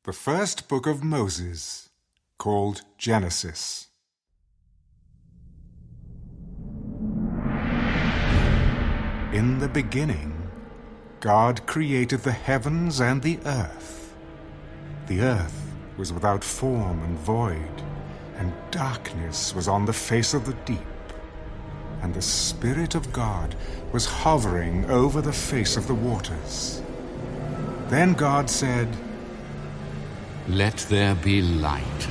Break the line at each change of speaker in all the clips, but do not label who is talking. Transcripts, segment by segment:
The first book of Moses, called Genesis. In the beginning, God created the heavens and the earth. The earth was without form and void, and darkness was on the face of the deep. And the Spirit of God was hovering over the face of the waters. Then God said,
"Let there be light."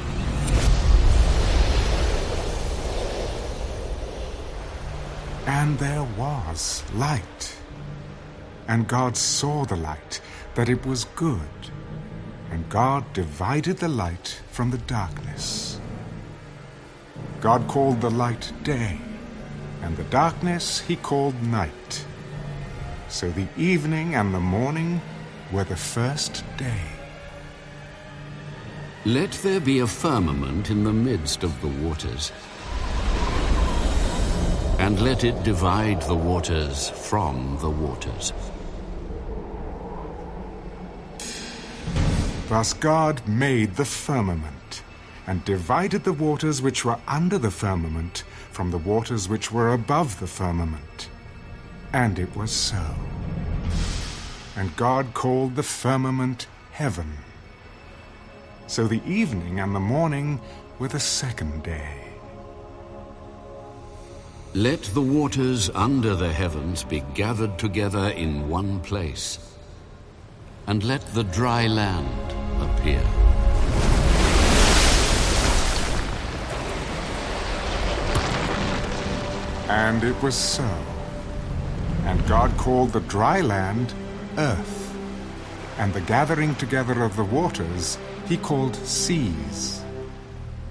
And there was light. And God saw the light, that it was good. And God divided the light from the darkness. God called the light day, and the darkness he called night. So the evening and the morning were the first day.
Let there be a firmament in the midst of the waters, and let it divide the waters from the waters.
Thus God made the firmament, and divided the waters which were under the firmament from the waters which were above the firmament. And it was so. And God called the firmament heaven. So the evening and the morning were the second day.
Let the waters under the heavens be gathered together in one place, and let the dry land appear.
And it was so. And God called the dry land earth, and the gathering together of the waters he called seas.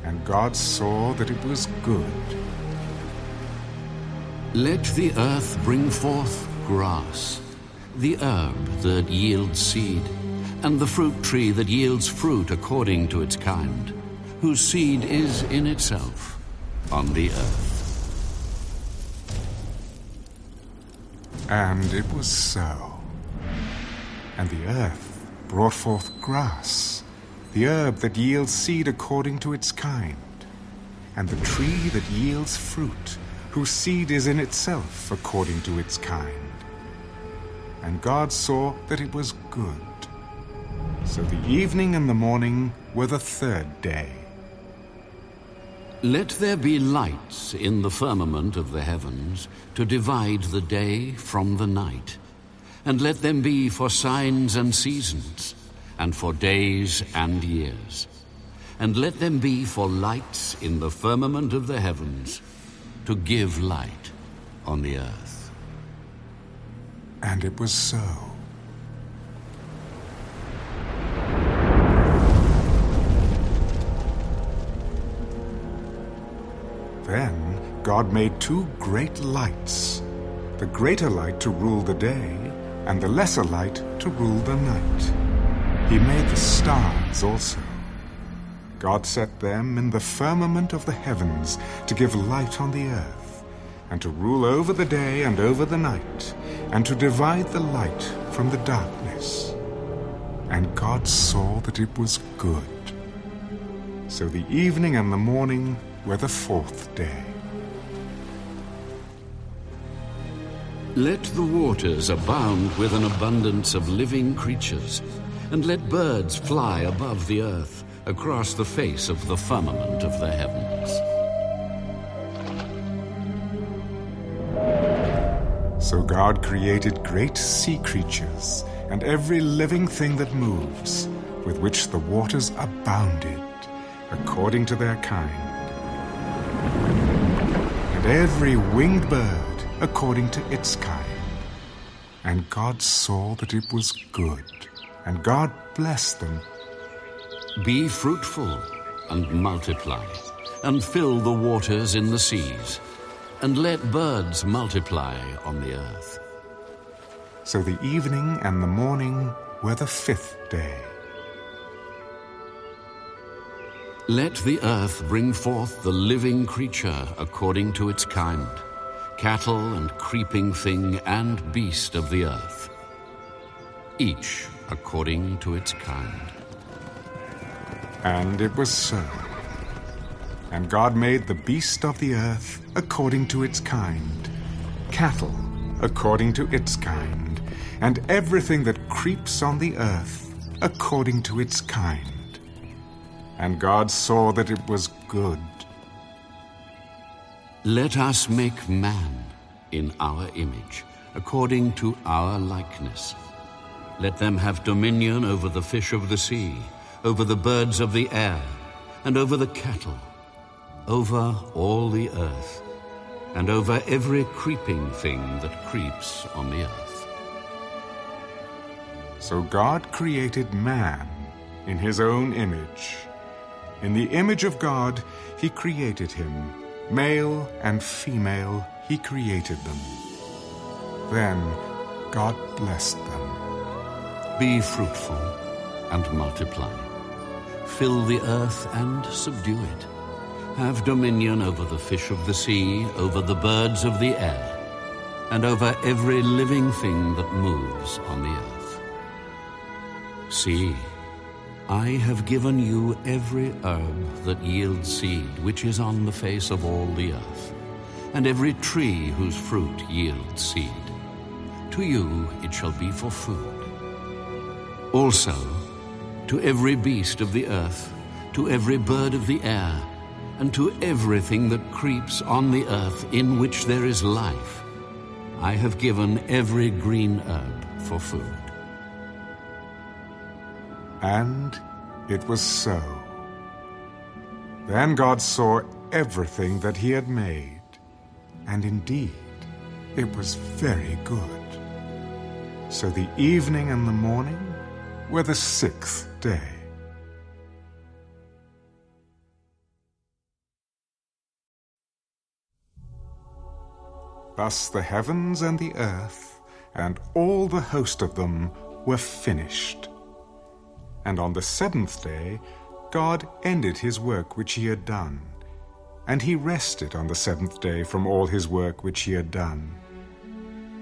And God saw that it was good.
Let the earth bring forth grass, the herb that yields seed, and the fruit tree that yields fruit according to its kind, whose seed is in itself on the earth.
And it was so. And the earth brought forth grass, the herb that yields seed according to its kind, and the tree that yields fruit, whose seed is in itself according to its kind. And God saw that it was good. So the evening and the morning were the third day.
Let there be lights in the firmament of the heavens to divide the day from the night, and let them be for signs and seasons, and for days and years. And let them be for lights in the firmament of the heavens, to give light on the earth.
And it was so. Then God made two great lights, the greater light to rule the day, and the lesser light to rule the night. He made the stars also. God set them in the firmament of the heavens to give light on the earth, and to rule over the day and over the night, and to divide the light from the darkness. And God saw that it was good. So the evening and the morning were the fourth day.
Let the waters abound with an abundance of living creatures, and let birds fly above the earth across the face of the firmament of the heavens.
So God created great sea creatures and every living thing that moves, with which the waters abounded, according to their kind, and every winged bird according to its kind. And God saw that it was good, and God blessed them.
Be fruitful and multiply, and fill the waters in the seas, and let birds multiply on the earth.
So the evening and the morning were the fifth day.
Let the earth bring forth the living creature according to its kind, cattle and creeping thing and beast of the earth, each according to its kind.
And it was so. And God made the beast of the earth according to its kind, cattle according to its kind, and everything that creeps on the earth according to its kind. And God saw that it was good.
Let us make man in our image, according to our likeness. Let them have dominion over the fish of the sea, over the birds of the air, and over the cattle, over all the earth, and over every creeping thing that creeps on the earth.
So God created man in his own image. In the image of God he created him. Male and female he created them. Then God blessed them.
Be fruitful and multiply. Fill the earth and subdue it. Have dominion over the fish of the sea, over the birds of the air, and over every living thing that moves on the earth. See, I have given you every herb that yields seed, which is on the face of all the earth, and every tree whose fruit yields seed. To you it shall be for food. Also, to every beast of the earth, to every bird of the air, and to everything that creeps on the earth in which there is life, I have given every green herb for food.
And it was so. Then God saw everything that he had made, and indeed it was very good. So the evening and the morning were the 6th day. Thus the heavens and the earth and all the host of them were finished. And on the 7th day God ended his work which he had done, and he rested on the 7th day from all his work which he had done.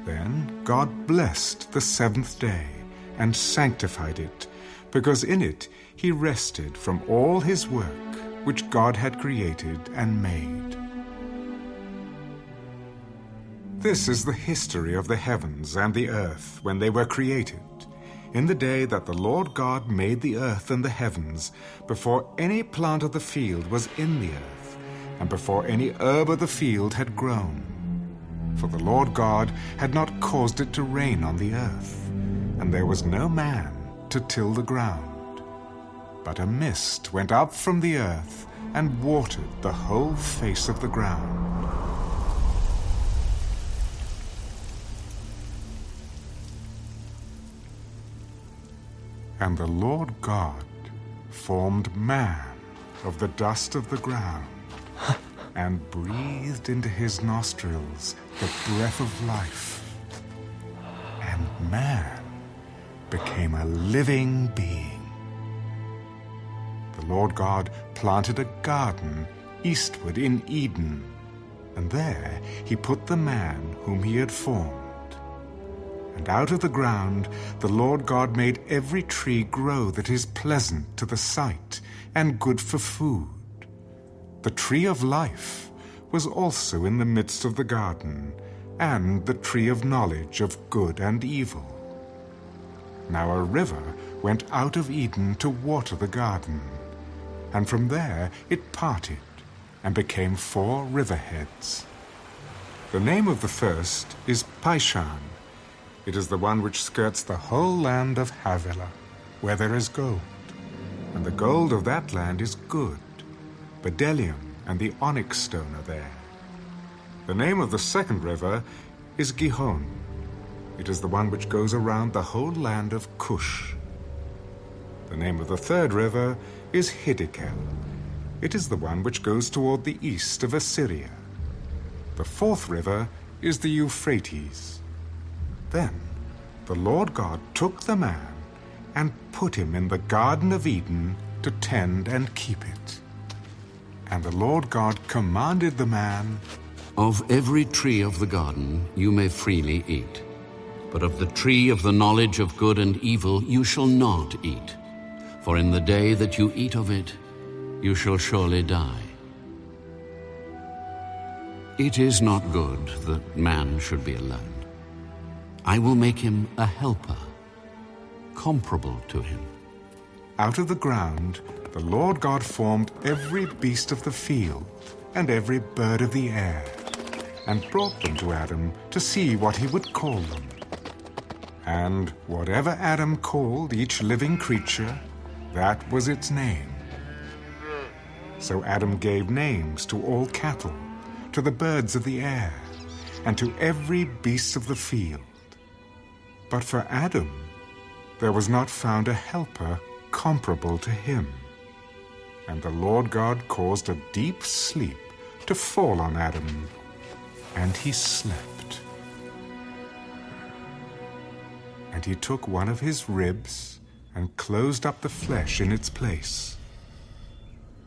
Then God blessed the 7th day and sanctified it, because in it he rested from all his work which God had created and made. This is the history of the heavens and the earth when they were created, in the day that the Lord God made the earth and the heavens, before any plant of the field was in the earth, and before any herb of the field had grown. For the Lord God had not caused it to rain on the earth, and there was no man to till the ground. But a mist went up from the earth and watered the whole face of the ground. And the Lord God formed man of the dust of the ground, and breathed into his nostrils the breath of life. And man became a living being. The Lord God planted a garden eastward in Eden, and there he put the man whom he had formed. And out of the ground the Lord God made every tree grow that is pleasant to the sight and good for food. The tree of life was also in the midst of the garden, and the tree of knowledge of good and evil. Now a river went out of Eden to water the garden, and from there it parted and became 4 riverheads. The name of the first is Pishon. It is the one which skirts the whole land of Havilah, where there is gold. And the gold of that land is good. Bdellium and the onyx stone are there. The name of the second river is Gihon. It is the one which goes around the whole land of Cush. The name of the third river is Hiddekel. It is the one which goes toward the east of Assyria. The fourth river is the Euphrates. Then the Lord God took the man and put him in the Garden of Eden to tend and keep it. And the Lord God commanded the man,
"Of every tree of the garden you may freely eat, but of the tree of the knowledge of good and evil you shall not eat. for in the day that you eat of it, you shall surely die. It is not good that man should be alone. I will make him a helper, comparable to him.
Out of the ground the Lord God formed every beast of the field and every bird of the air, and brought them to Adam to see what he would call them. And whatever Adam called each living creature, that was its name. So Adam gave names to all cattle, to the birds of the air, and to every beast of the field. But for Adam there was not found a helper comparable to him. And the Lord God caused a deep sleep to fall on Adam, and he slept. And he took one of his ribs and closed up the flesh in its place.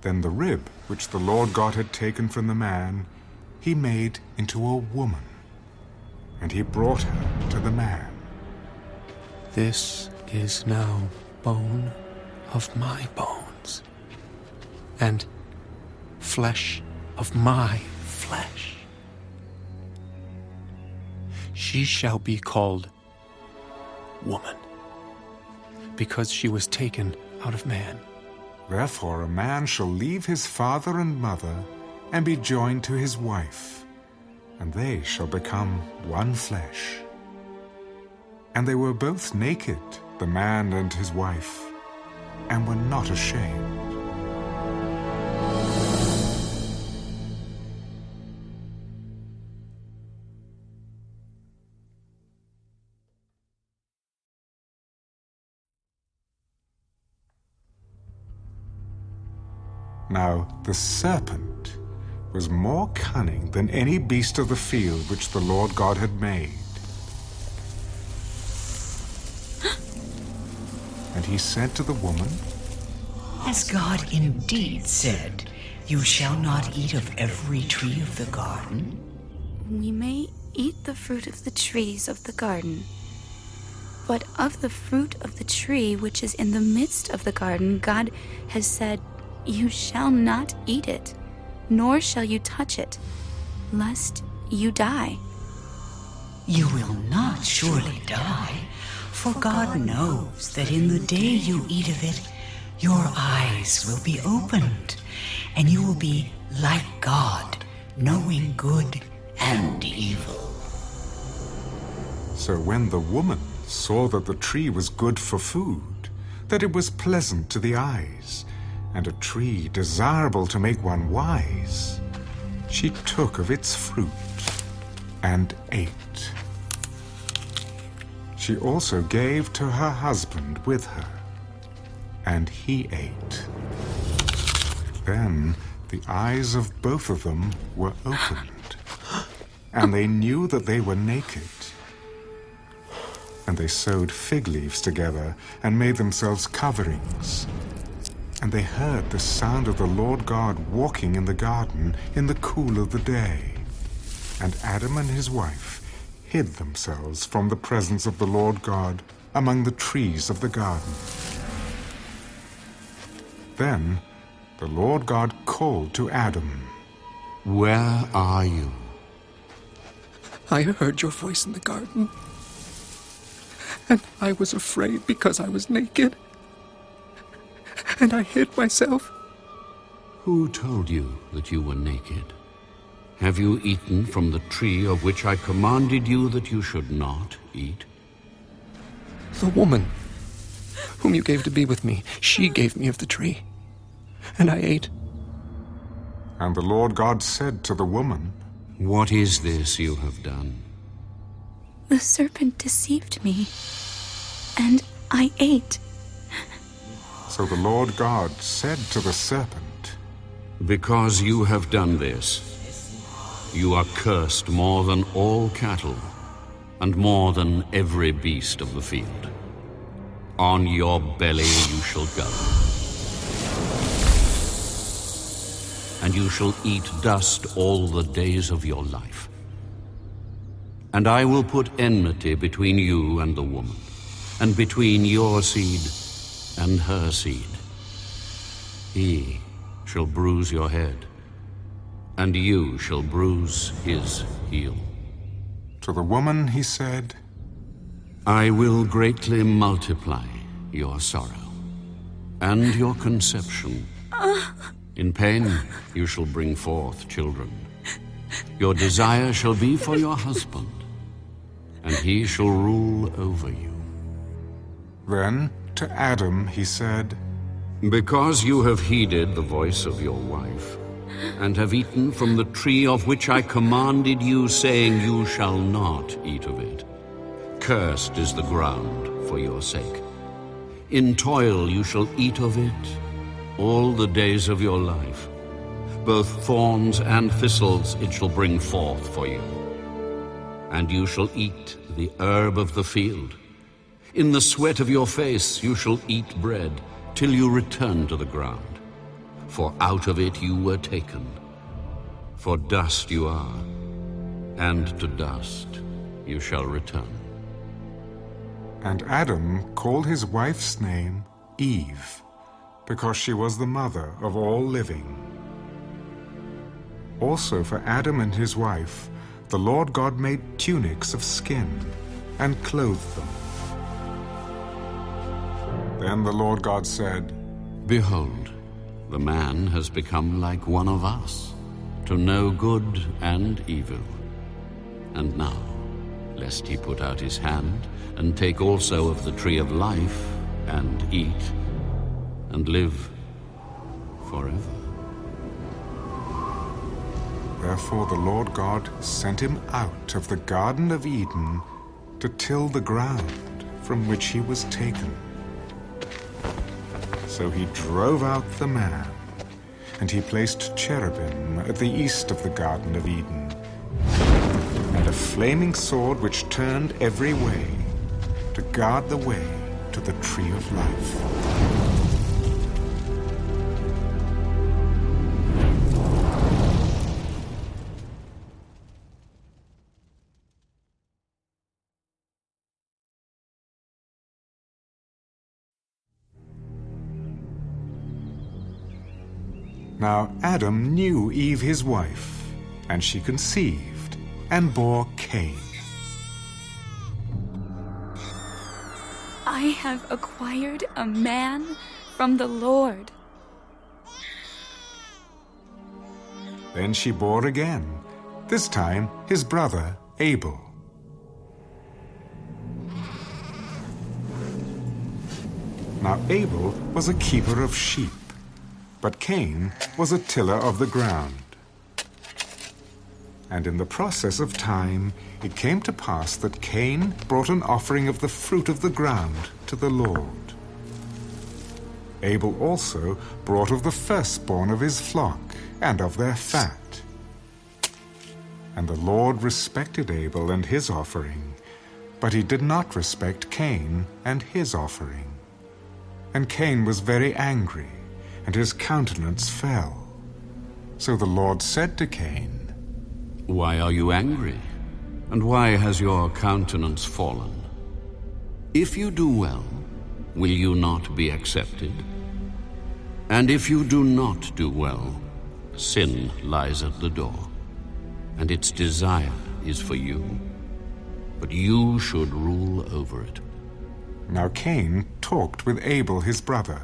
Then the rib which the Lord God had taken from the man, he made into a woman, and he brought her to the man.
This is now bone of my bones, and flesh of my flesh. She shall be called woman, because she was taken out of man.
Therefore a man shall leave his father and mother, and be joined to his wife, and they shall become one flesh. And they were both naked, the man and his wife, and were not ashamed. Now the serpent was more cunning than any beast of the field which the Lord God had made. And he said to the woman,
Has God indeed said, You shall not eat of every tree of the garden?
We may eat the fruit of the trees of the garden, but of the fruit of the tree which is in the midst of the garden, God has said, You shall not eat it, nor shall you touch it, lest you die.
You will not surely die, for God knows that in the day you eat of it, your eyes will be opened, and you will be like God, knowing good and evil.
So when the woman saw that the tree was good for food, that it was pleasant to the eyes, and a tree desirable to make one wise, she took of its fruit and ate. She also gave to her husband with her, and he ate. Then the eyes of both of them were opened, and they knew that they were naked. And they sewed fig leaves together and made themselves coverings. And they heard the sound of the Lord God walking in the garden in the cool of the day. And Adam and his wife hid themselves from the presence of the Lord God among the trees of the garden. Then the Lord God called to Adam,
Where are you?
I heard your voice in the garden, and I was afraid because I was naked, and I hid myself.
Who told you that you were naked? Have you eaten from the tree of which I commanded you that you should not eat?
The woman whom you gave to be with me, she gave me of the tree, and I ate.
And the Lord God said to the woman,
What is this you have done?
The serpent deceived me, and I ate.
So the Lord God said to the serpent,
Because you have done this, you are cursed more than all cattle, and more than every beast of the field. On your belly you shall go, and you shall eat dust all the days of your life. And I will put enmity between you and the woman, and between your seed and her seed. He shall bruise your head, and you shall bruise his heel.
To the woman he said,
I will greatly multiply your sorrow and your conception. In pain you shall bring forth children. Your desire shall be for your husband, and he shall rule over you.
Then to Adam he said,
Because you have heeded the voice of your wife, and have eaten from the tree of which I commanded you, saying, You shall not eat of it. Cursed is the ground for your sake. In toil you shall eat of it all the days of your life. Both thorns and thistles it shall bring forth for you. And you shall eat the herb of the field. In the sweat of your face you shall eat bread, till you return to the ground. For out of it you were taken. For dust you are, and to dust you shall return.
And Adam called his wife's name Eve, because she was the mother of all living. Also for Adam and his wife, the Lord God made tunics of skin and clothed them. Then the Lord God said,
Behold, the man has become like one of us, to know good and evil. And now, lest he put out his hand, and take also of the tree of life, and eat, and live forever.
Therefore the Lord God sent him out of the Garden of Eden to till the ground from which he was taken. So he drove out the man, and he placed cherubim at the east of the Garden of Eden, and a flaming sword which turned every way, to guard the way to the tree of life. Now Adam knew Eve his wife, and she conceived and bore Cain.
I have acquired a man from the Lord.
Then she bore again, this time his brother Abel. Now Abel was a keeper of sheep, but Cain was a tiller of the ground. And in the process of time, it came to pass that Cain brought an offering of the fruit of the ground to the Lord. Abel also brought of the firstborn of his flock and of their fat. And the Lord respected Abel and his offering, but he did not respect Cain and his offering. And Cain was very angry, and his countenance fell. So the Lord said to Cain,
Why are you angry? And why has your countenance fallen? If you do well, will you not be accepted? And if you do not do well, sin lies at the door, and its desire is for you, but you should rule over it.
Now Cain talked with Abel his brother.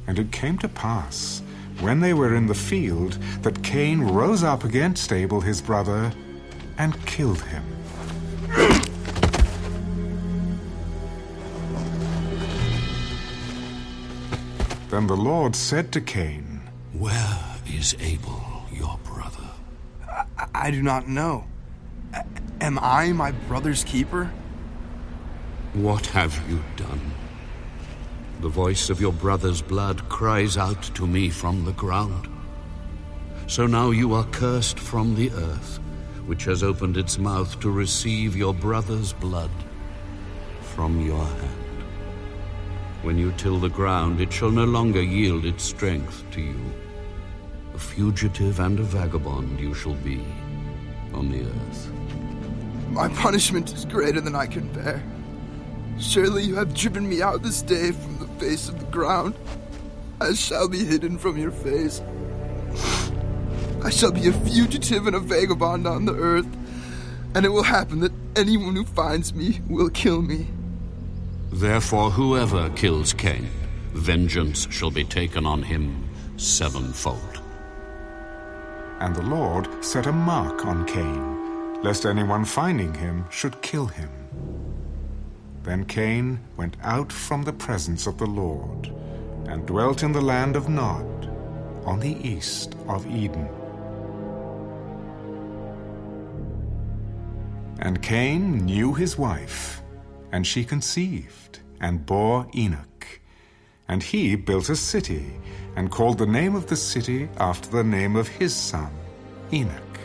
And it came to pass, when they were in the field, that Cain rose up against Abel his brother and killed him. Then the Lord said to Cain,
Where is Abel, your brother?
I do not know. Am I my brother's keeper?
What have you done? The voice of your brother's blood cries out to me from the ground. So now you are cursed from the earth, which has opened its mouth to receive your brother's blood from your hand. When you till the ground, it shall no longer yield its strength to you. A fugitive and a vagabond you shall be on the earth.
My punishment is greater than I can bear. Surely you have driven me out this day from the face of the ground. I shall be hidden from your face. I shall be a fugitive and a vagabond on the earth, and it will happen that anyone who finds me will kill me.
Therefore whoever kills Cain, vengeance shall be taken on him sevenfold.
And the Lord set a mark on Cain, lest anyone finding him should kill him. Then Cain went out from the presence of the Lord, and dwelt in the land of Nod, on the east of Eden. And Cain knew his wife, and she conceived, and bore Enoch. And he built a city, and called the name of the city after the name of his son, Enoch.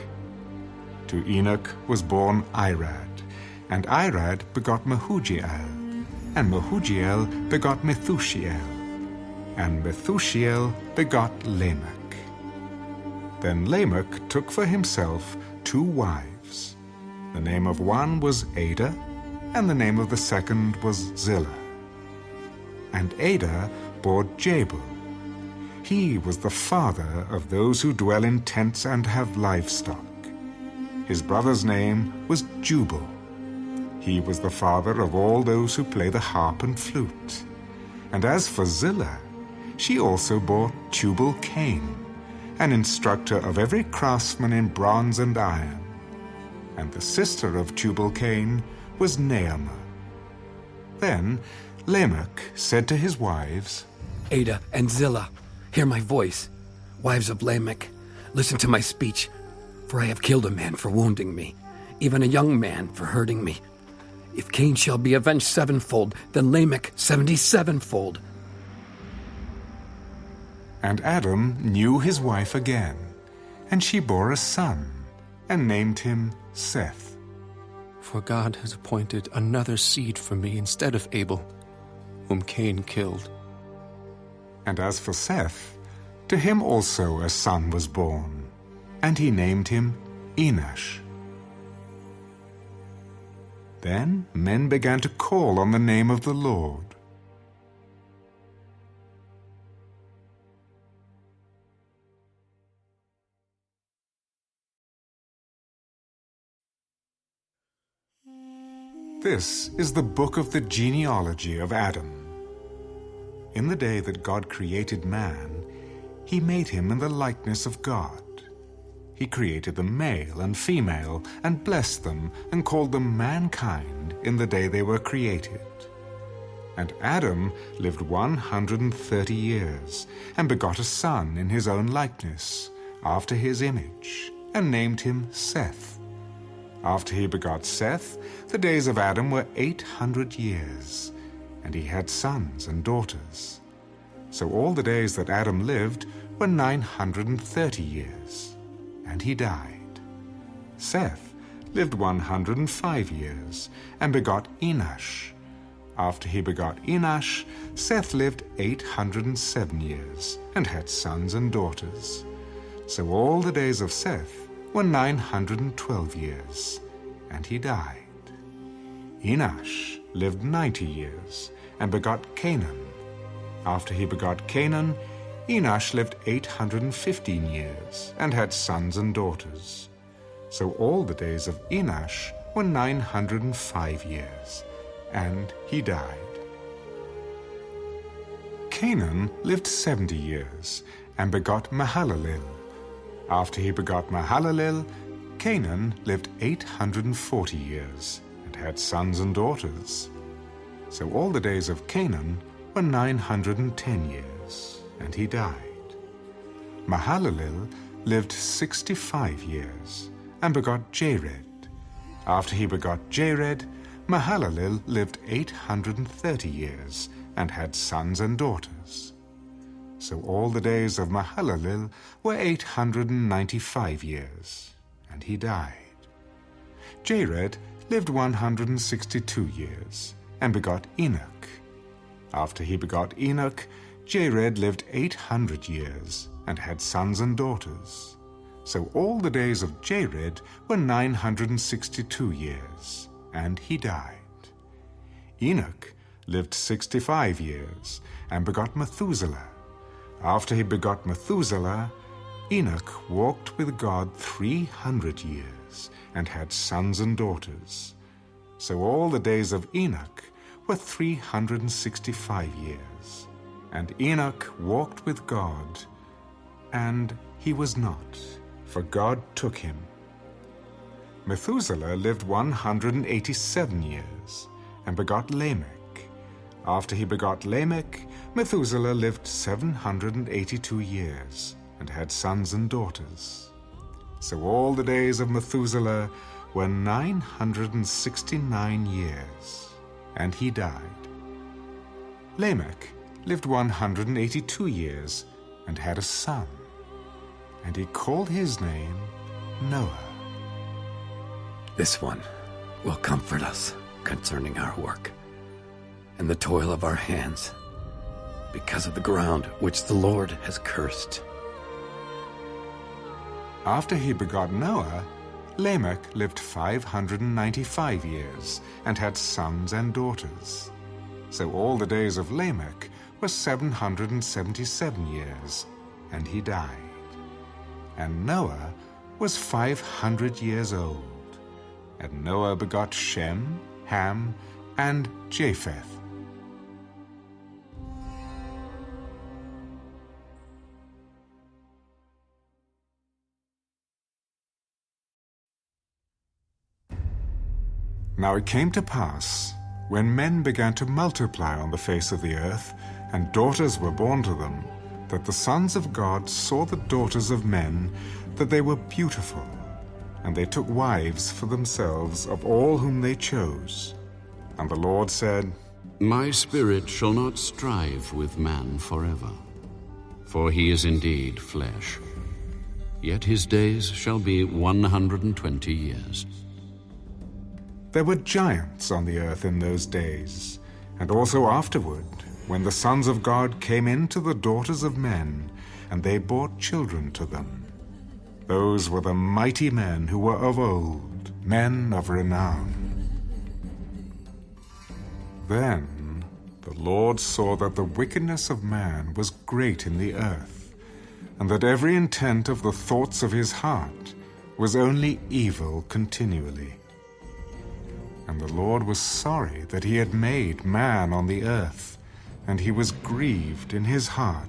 To Enoch was born Irad, and Irad begot Mehujael, and Mehujael begot Methushael, and Methushael begot Lamech. Then Lamech took for himself 2 wives. The name of one was Ada, and the name of the second was Zillah. And Ada bore Jabal. He was the father of those who dwell in tents and have livestock. His brother's name was Jubal. He was the father of all those who play the harp and flute. And as for Zillah, she also bore Tubal-Cain, an instructor of every craftsman in bronze and iron. And the sister of Tubal-Cain was Naamah. Then Lamech said to his wives,
Ada and Zillah, hear my voice. Wives of Lamech, listen to my speech, for I have killed a man for wounding me, even a young man for hurting me. If Cain shall be avenged sevenfold, then Lamech 77-fold.
And Adam knew his wife again, and she bore a son, and named him Seth.
For God has appointed another seed for me instead of Abel, whom Cain killed.
And as for Seth, to him also a son was born, and he named him Enosh. Then men began to call on the name of the Lord. This is the book of the genealogy of Adam. In the day that God created man, he made him in the likeness of God. He created them male and female, and blessed them, and called them mankind in the day they were created. And Adam lived 130 years, and begot a son in his own likeness, after his image, and named him Seth. After he begot Seth, the days of Adam were 800 years, and he had sons and daughters. So all the days that Adam lived were 930 years, and he died. Seth lived 105 years, and begot Enosh. After he begot Enosh, Seth lived 807 years, and had sons and daughters. So all the days of Seth were 912 years, and he died. Enosh lived 90 years, and begot Canaan. After he begot Canaan, Enosh lived 815 years, and had sons and daughters. So all the days of Enosh were 905 years, and he died. Canaan lived 70 years, and begot Mahalalel. After he begot Mahalalel, Canaan lived 840 years, and had sons and daughters. So all the days of Canaan were 910 years, and he died. Mahalalel lived 65 years, and begot Jared. After he begot Jared, Mahalalel lived 830 years, and had sons and daughters. So all the days of Mahalalel were 895 years, and he died. Jared lived 162 years, and begot Enoch. After he begot Enoch, Jared lived 800 years, and had sons and daughters. So all the days of Jared were 962 years, and he died. Enoch lived 65 years and begot Methuselah. After he begot Methuselah, Enoch walked with God 300 years and had sons and daughters. So all the days of Enoch were 365 years. And Enoch walked with God, and he was not, for God took him. Methuselah lived 187 years and begot Lamech. After he begot Lamech, Methuselah lived 782 years and had sons and daughters. So all the days of Methuselah were 969 years, and he died. Lamech lived 182 years and had a son, and he called his name Noah.
This one will comfort us concerning our work and the toil of our hands, because of the ground which the Lord has cursed.
After he begot Noah, Lamech lived 595 years and had sons and daughters. So all the days of Lamech were 777 years, and he died. And Noah was 500 years old. And Noah begot Shem, Ham, and Japheth. Now it came to pass, when men began to multiply on the face of the earth, and daughters were born to them, that the sons of God saw the daughters of men, that they were beautiful, and they took wives for themselves of all whom they chose. And the Lord said,
My spirit shall not strive with man forever, for he is indeed flesh. Yet his days shall be 120 years.
There were giants on the earth in those days, and also afterward, when the sons of God came in to the daughters of men, and they bore children to them. Those were the mighty men who were of old, men of renown. Then the Lord saw that the wickedness of man was great in the earth, and that every intent of the thoughts of his heart was only evil continually. And the Lord was sorry that he had made man on the earth, and he was grieved in his heart.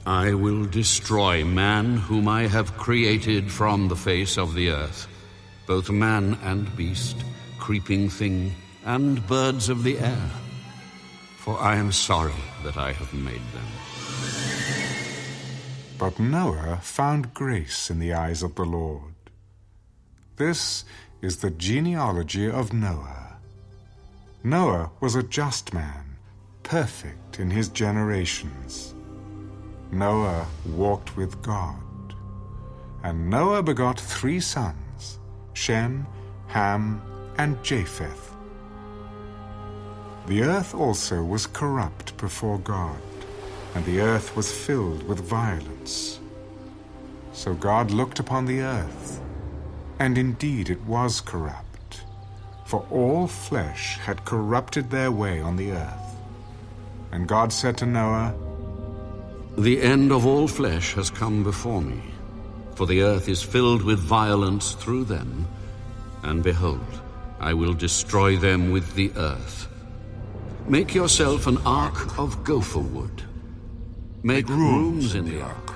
I will destroy man whom I have created from the face of the earth, both man and beast, creeping thing, and birds of the air. For I am sorry that I have made them.
But Noah found grace in the eyes of the Lord. This is the genealogy of Noah. Noah was a just man, perfect in his generations. Noah walked with God. And Noah begot 3 sons, Shem, Ham, and Japheth. The earth also was corrupt before God, and the earth was filled with violence. So God looked upon the earth, and indeed it was corrupt, for all flesh had corrupted their way on the earth. And God said to Noah,
The end of all flesh has come before me, for the earth is filled with violence through them, and behold, I will destroy them with the earth. Make yourself an ark of gopher wood. Make rooms in the ark,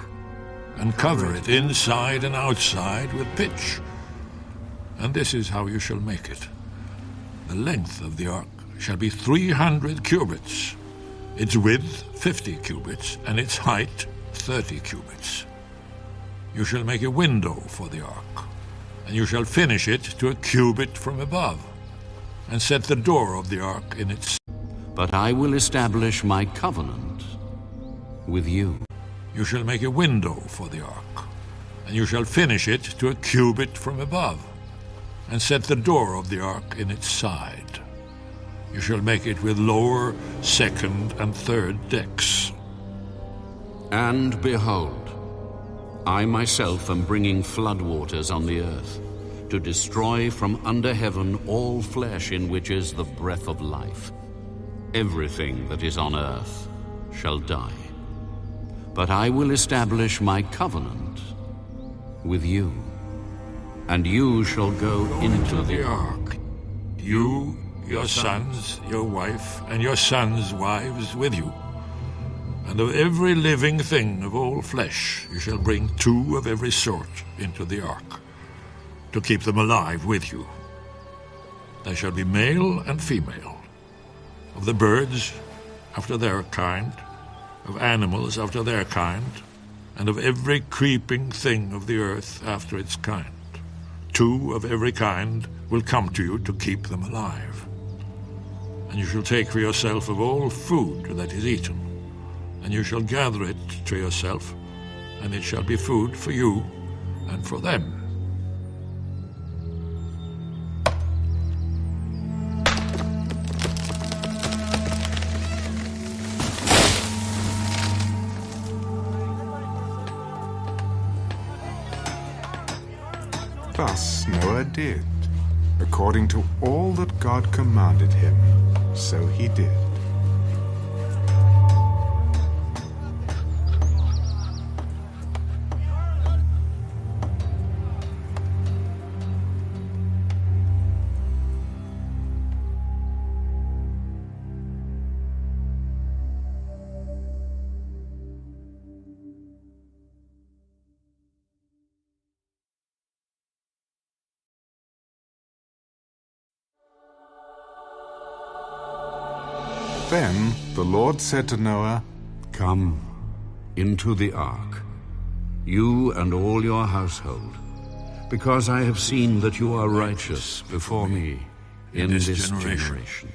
and cover it inside and outside with pitch. And this is how you shall make it. The length of the ark shall be 300 cubits, its width 50 cubits, and its height 30 cubits. You shall make a window for the ark, and you shall finish it to a cubit from above, and set the door of the ark in its.
But I will establish my covenant with you.
You shall make a window for the ark, and you shall finish it to a cubit from above, and set the door of the ark in its side. You shall make it with lower, second, and third decks.
And behold, I myself am bringing floodwaters on the earth, to destroy from under heaven all flesh in which is the breath of life. Everything that is on earth shall die. But I will establish my covenant with you, and you shall go into the ark.
You, your sons, your wife, and your sons' wives with you. And of every living thing of all flesh you shall bring 2 of every sort into the ark, to keep them alive with you. They shall be male and female, of the birds after their kind, of animals after their kind, and of every creeping thing of the earth after its kind. 2 of every kind will come to you to keep them alive. And you shall take for yourself of all food that is eaten, and you shall gather it to yourself, and it shall be food for you and for them.
Thus Noah did, according to all that God commanded him, so he did. Then the Lord said to Noah,
Come into the ark, you and all your household, because I have seen that you are righteous before me in this generation.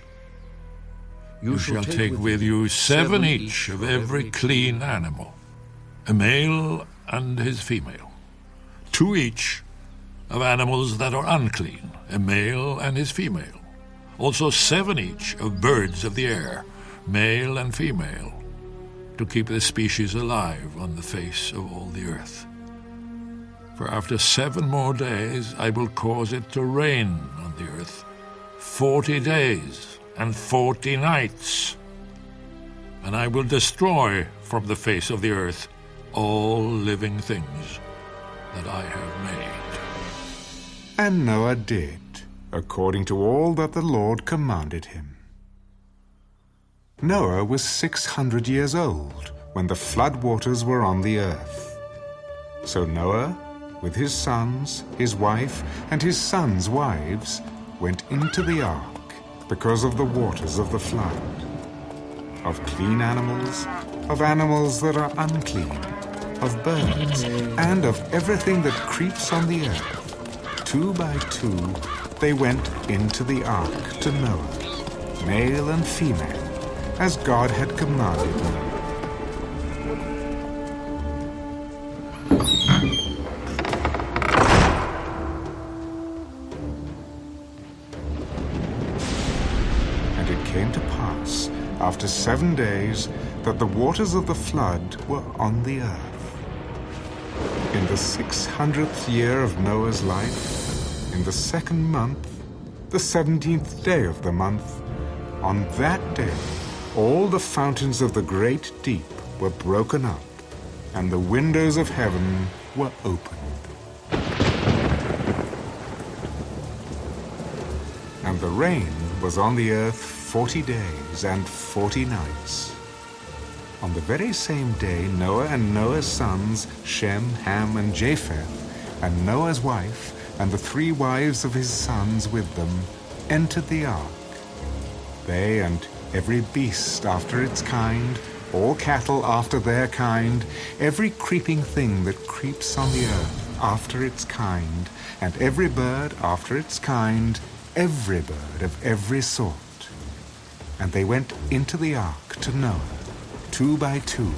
You shall take with you 7 each of every clean animal, a male and his female. 2 each of animals that are unclean, a male and his female. Also 7 each of birds of the air, male and female, to keep the species alive on the face of all the earth. For after 7 more days I will cause it to rain on the earth 40 days and 40 nights, and I will destroy from the face of the earth all living things that I have made.
And Noah did, according to all that the Lord commanded him. Noah was 600 years old when the flood waters were on the earth. So Noah, with his sons, his wife, and his sons' wives, went into the ark because of the waters of the flood. Of clean animals, of animals that are unclean, of birds, and of everything that creeps on the earth. 2 by 2 they went into the ark to Noah, male and female, as God had commanded them. And it came to pass, after 7 days, that the waters of the flood were on the earth. In the 600th year of Noah's life, in the 2nd month, the 17th day of the month, on that day, all the fountains of the great deep were broken up, and the windows of heaven were opened. And the rain was on the earth 40 days and 40 nights. On the very same day, Noah and Noah's sons, Shem, Ham, and Japheth, and Noah's wife, and the 3 wives of his sons with them, entered the ark. They and every beast after its kind, all cattle after their kind, every creeping thing that creeps on the earth after its kind, and every bird after its kind, every bird of every sort. And they went into the ark to Noah, 2 by 2,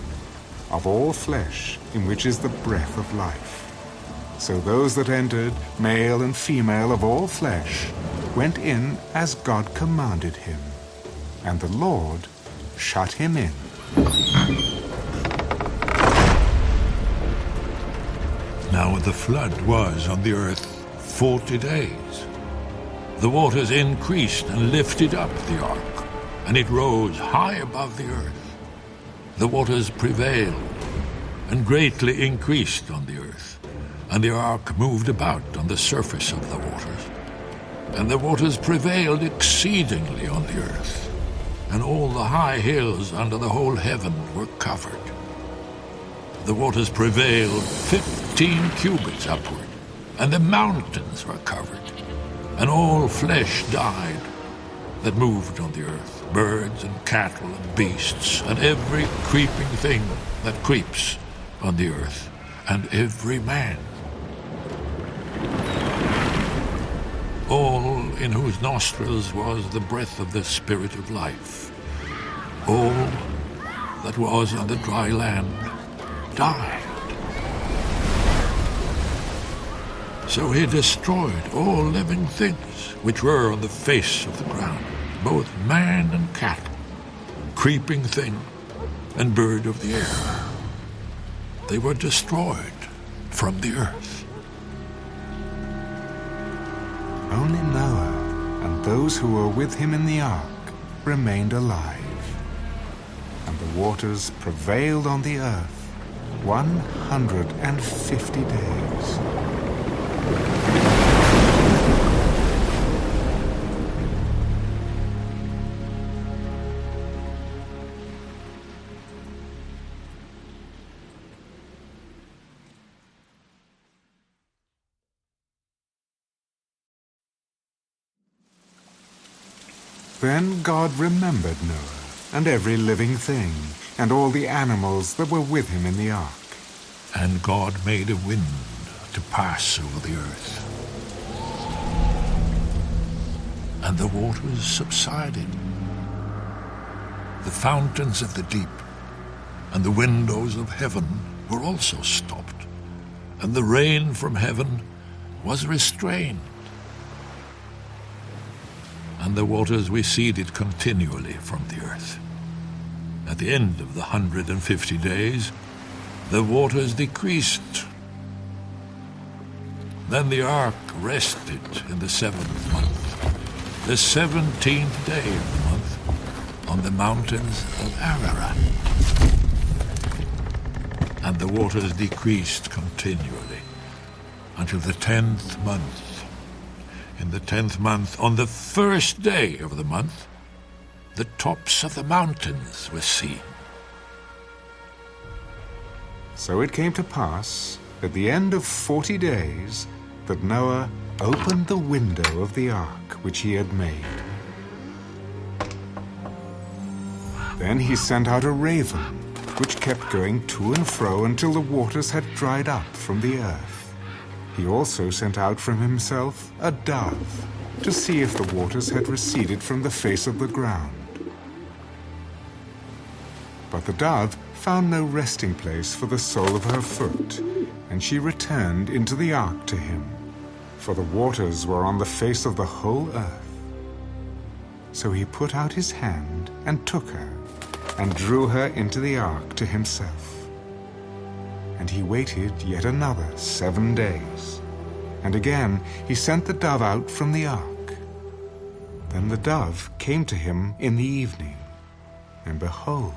of all flesh in which is the breath of life. So those that entered, male and female of all flesh, went in as God commanded him, and the Lord shut him in.
Now the flood was on the earth 40 days. The waters increased and lifted up the ark, and it rose high above the earth. The waters prevailed and greatly increased on the earth, and the ark moved about on the surface of the waters. And the waters prevailed exceedingly on the earth, and all the high hills under the whole heaven were covered. The waters prevailed 15 cubits upward, and the mountains were covered, and all flesh died that moved on the earth, birds and cattle and beasts, and every creeping thing that creeps on the earth, and every man. All in whose nostrils was the breath of the Spirit of life. All that was on the dry land died. So he destroyed all living things which were on the face of the ground, both man and cattle, creeping thing and bird of the air. They were destroyed from the earth.
Only Noah and those who were with him in the ark remained alive, and the waters prevailed on the earth 150 days. Then God remembered Noah and every living thing, and all the animals that were with him in the ark.
And God made a wind to pass over the earth, and the waters subsided. The fountains of the deep and the windows of heaven were also stopped, and the rain from heaven was restrained. And the waters receded continually from the earth. At the end of the 150 days, the waters decreased. Then the ark rested in the 7th month, the 17th day of the month, on the mountains of Ararat. And the waters decreased continually until the 10th month. In the 10th month, on the first day of the month, the tops of the mountains were seen.
So it came to pass, at the end of 40 days, that Noah opened the window of the ark which he had made. Then he sent out a raven, which kept going to and fro until the waters had dried up from the earth. He also sent out from himself a dove, to see if the waters had receded from the face of the ground. But the dove found no resting place for the sole of her foot, and she returned into the ark to him, for the waters were on the face of the whole earth. So he put out his hand and took her, and drew her into the ark to himself. And he waited yet another 7 days. And again he sent the dove out from the ark. Then the dove came to him in the evening, and behold,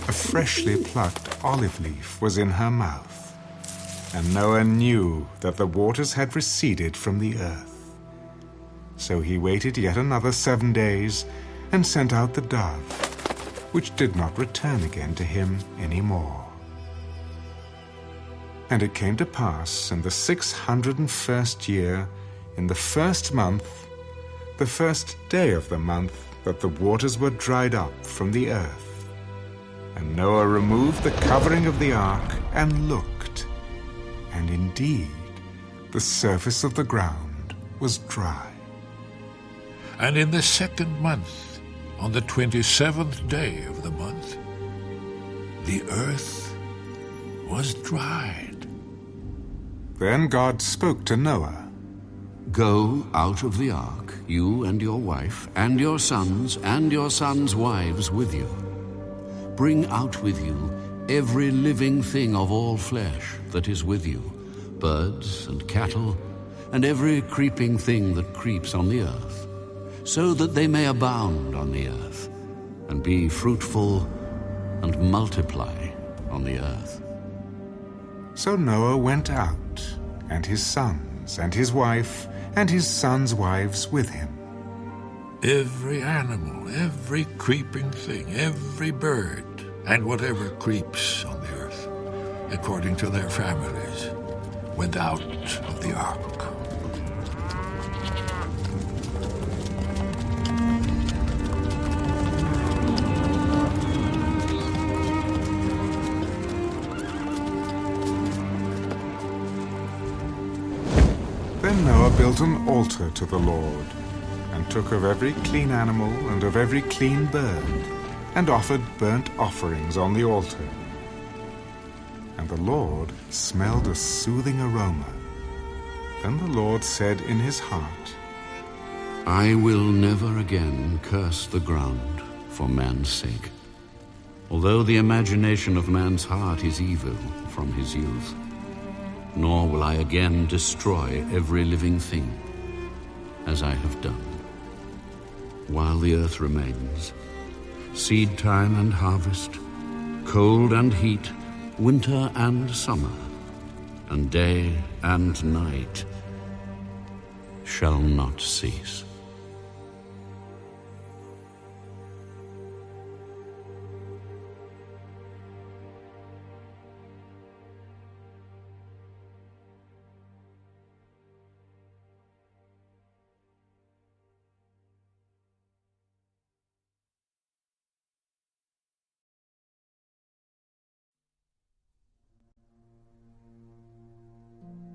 a freshly plucked olive leaf was in her mouth. And Noah knew that the waters had receded from the earth. So he waited yet another 7 days, and sent out the dove, which did not return again to him any more. And it came to pass in the 601st year, in the 1st month, the 1st day of the month, that the waters were dried up from the earth. And Noah removed the covering of the ark and looked, and indeed the surface of the ground was dry.
And in the 2nd month, on the 27th day of the month, the earth was dried.
Then God spoke to Noah.
Go out of the ark, you and your wife, and your sons wives with you. Bring out with you every living thing of all flesh that is with you, birds and cattle, and every creeping thing that creeps on the earth, so that they may abound on the earth, and be fruitful and multiply on the earth.
So Noah went out, and his sons, and his wife, and his sons' wives with him.
Every animal, every creeping thing, every bird, and whatever creeps on the earth, according to their families, went out of the ark.
Then Noah built an altar to the Lord, and took of every clean animal and of every clean bird, and offered burnt offerings on the altar. And the Lord smelled a soothing aroma. Then the Lord said in his heart,
I will never again curse the ground for man's sake, although the imagination of man's heart is evil from his youth. Nor will I again destroy every living thing, as I have done. While the earth remains, seed time and harvest, cold and heat, winter and summer, and day and night shall not cease.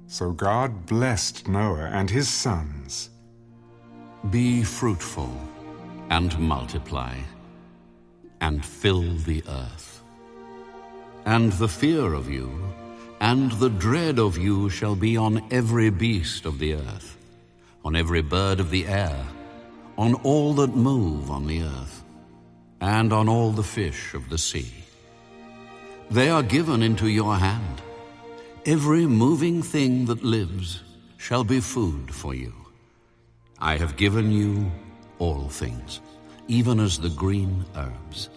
So God blessed Noah and his sons.
Be fruitful and multiply, and fill the earth. And the fear of you and the dread of you shall be on every beast of the earth, on every bird of the air, on all that move on the earth, and on all the fish of the sea. They are given into your hand. Every moving thing that lives shall be food for you. I have given you all things, even as the green herbs.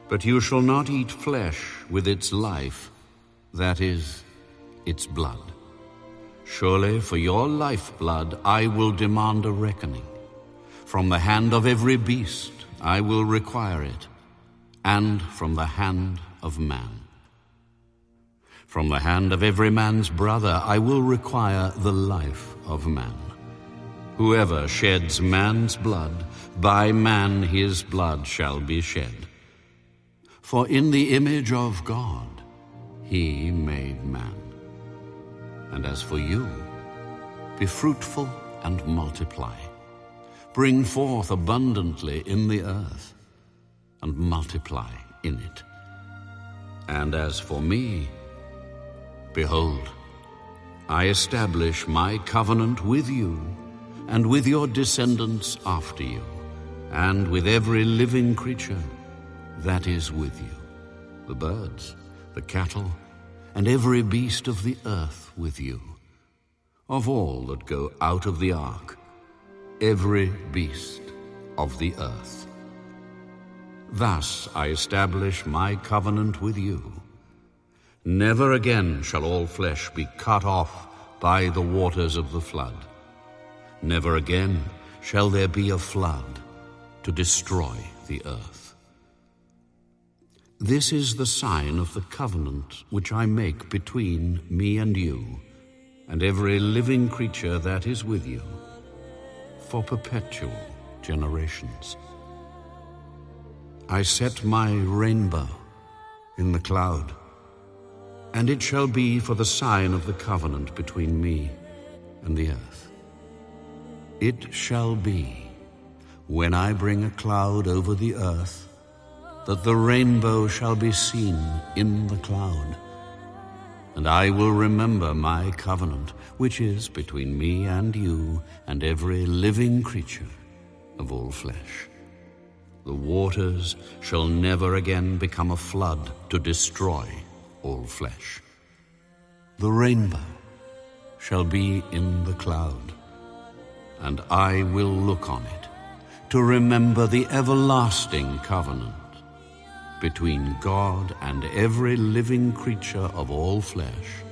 But you shall not eat flesh with its life, that is, its blood. Surely for your lifeblood I will demand a reckoning. From the hand of every beast I will require it, and from the hand of man. From the hand of every man's brother I will require the life of man. Whoever sheds man's blood, by man his blood shall be shed. For in the image of God he made man. And as for you, be fruitful and multiply. Bring forth abundantly in the earth, and multiply in it. And as for me, behold, I establish my covenant with you, and with your descendants after you, and with every living creature that is with you, the birds, the cattle, and every beast of the earth with you, of all that go out of the ark, every beast of the earth. Thus I establish my covenant with you. Never again shall all flesh be cut off by the waters of the flood. Never again shall there be a flood to destroy the earth. This is the sign of the covenant which I make between me and you, and every living creature that is with you, for perpetual generations. I set my rainbow in the cloud, and it shall be for the sign of the covenant between me and the earth. It shall be, when I bring a cloud over the earth, that the rainbow shall be seen in the cloud. And I will remember my covenant, which is between me and you and every living creature of all flesh. The waters shall never again become a flood to destroy all flesh. The rainbow shall be in the cloud, and I will look on it, to remember the everlasting covenant between God and every living creature of all flesh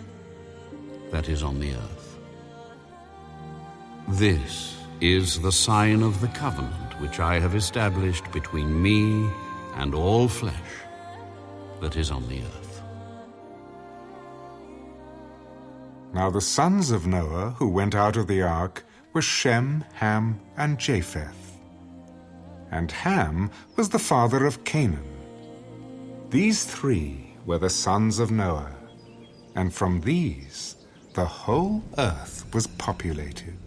that is on the earth. This is the sign of the covenant which I have established between me and all flesh that is on the earth.
Now the sons of Noah who went out of the ark were Shem, Ham, and Japheth. And Ham was the father of Canaan. These three were the sons of Noah, and from these the whole earth was populated.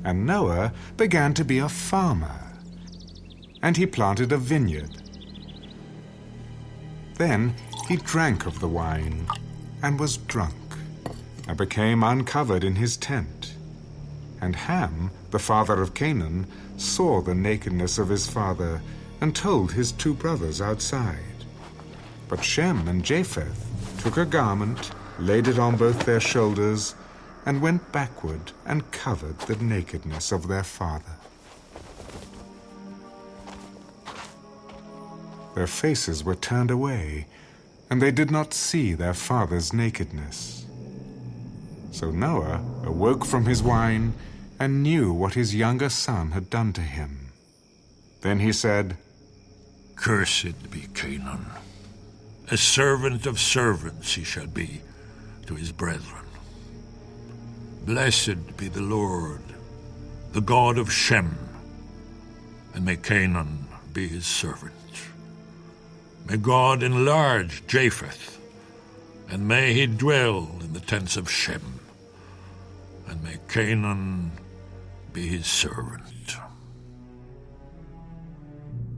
And Noah began to be a farmer, and he planted a vineyard. Then he drank of the wine, and was drunk, and became uncovered in his tent. And Ham, the father of Canaan, saw the nakedness of his father, and told his two brothers outside. But Shem and Japheth took a garment, laid it on both their shoulders, and went backward and covered the nakedness of their father. Their faces were turned away, and they did not see their father's nakedness. So Noah awoke from his wine and knew what his younger son had done to him. Then he said,
Cursed be Canaan. A servant of servants he shall be to his brethren. Blessed be the Lord, the God of Shem, and may Canaan be his servant. May God enlarge Japheth, and may he dwell in the tents of Shem, and may Canaan be his servant.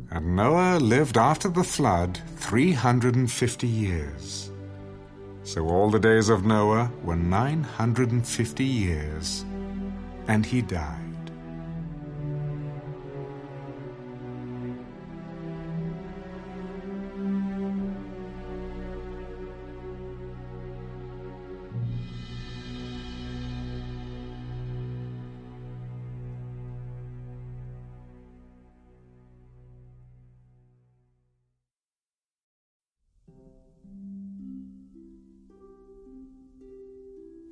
And Noah lived after the flood 350 years. So all the days of Noah were 950 years, and he died.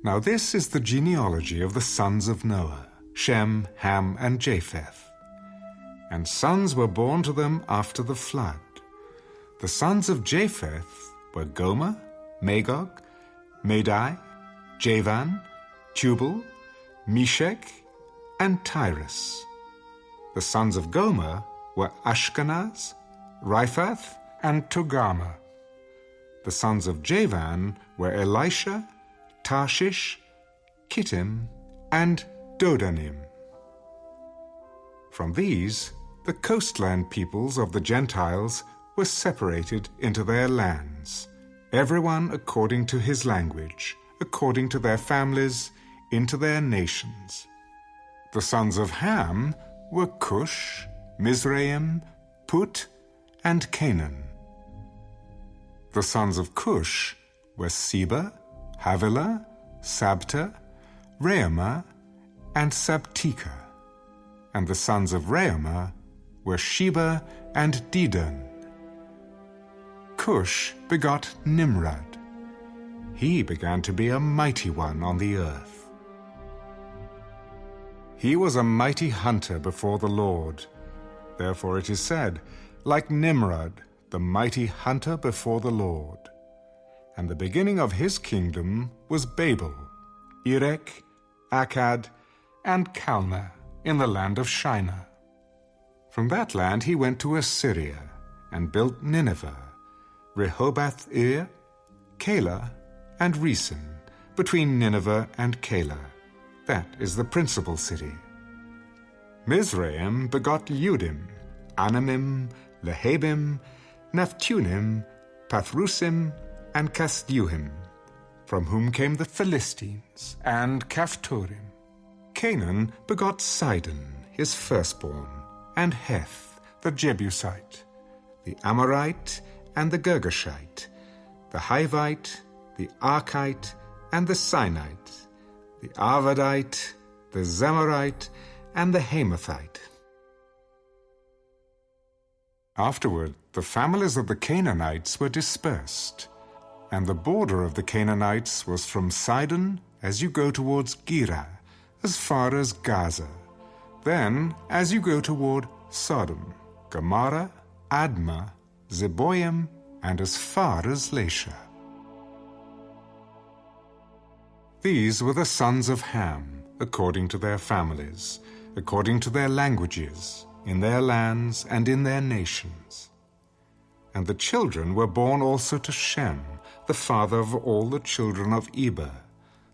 Now this is the genealogy of the sons of Noah, Shem, Ham, and Japheth. And sons were born to them after the flood. The sons of Japheth were Gomer, Magog, Madai, Javan, Tubal, Meshech, and Tyrus. The sons of Gomer were Ashkenaz, Riphath, and Togarmah. The sons of Javan were Elisha, Tarshish, Kittim, and Dodanim. From these, the coastland peoples of the Gentiles were separated into their lands, everyone according to his language, according to their families, into their nations. The sons of Ham were Cush, Mizraim, Put, and Canaan. The sons of Cush were Seba, Havilah, Sabta, Reumah, and Sabteka. And the sons of Reumah were Sheba and Dedan. Cush begot Nimrod. He began to be a mighty one on the earth. He was a mighty hunter before the Lord. Therefore it is said, like Nimrod, the mighty hunter before the Lord. And the beginning of his kingdom was Babel, Erech, Akkad, and Calneh in the land of Shinar. From that land he went to Assyria and built Nineveh, Rehoboth-ir, Calah, and Resen, between Nineveh and Calah. That is the principal city. Mizraim begot Udim, Anamim, Lehabim, Naphtunim, Pathrusim, and Casluhim, from whom came the Philistines, and Caphtorim. Canaan begot Sidon, his firstborn, and Heth, the Jebusite, the Amorite, and the Girgashite, the Hivite, the Archite, and the Sinite, the Arvadite, the Zemarite, and the Hamathite. Afterward, the families of the Canaanites were dispersed, and the border of the Canaanites was from Sidon as you go towards Gerar, as far as Gaza. Then, as you go toward Sodom, Gomorrah, Admah, Zeboim, and as far as Lasha. These were the sons of Ham, according to their families, according to their languages, in their lands and in their nations. And the children were born also to Shem, the father of all the children of Eber,